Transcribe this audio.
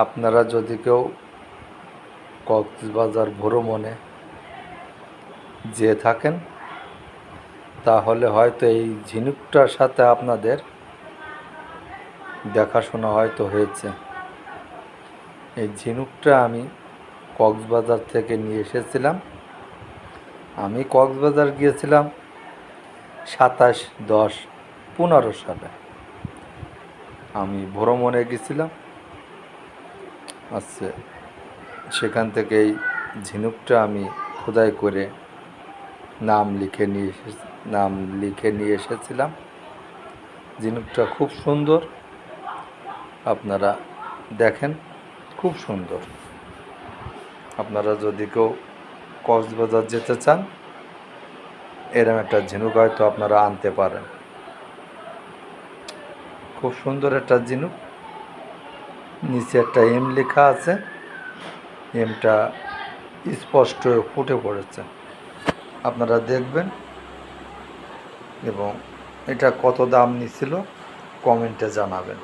আপনারা যদি কেউ কক্সবাজার ভ্রমণে যেয়ে থাকেন তাহলে হয়তো এই ঝিনুকটার সাথে আপনাদের দেখাশোনা হয়তো হয়েছে। এই ঝিনুকটা আমি কক্সবাজার থেকে নিয়ে এসেছিলাম। আমি কক্সবাজার গিয়েছিলাম 27/10/15 সালে। আমি ভ্রমণে গেছিলাম। আচ্ছা, সেখান থেকে এই ঝিনুকটা আমি খোদাই করে নাম লিখে নিয়ে এসেছিলাম। ঝিনুকটা খুব সুন্দর, আপনারা দেখেন, খুব সুন্দর। আপনারা যদি কেউ কক্সবাজার যেতে চান এরকম একটা ঝিনুক হয়তো আপনারা আনতে পারেন। খুব সুন্দর একটা ঝিনুক। নিচে একটা এম লেখা আছে, এমটা স্পষ্ট ফুটে পড়েছে, আপনারা দেখবেন। এবং এটা কত দাম নিছিল কমেন্টে জানাবেন।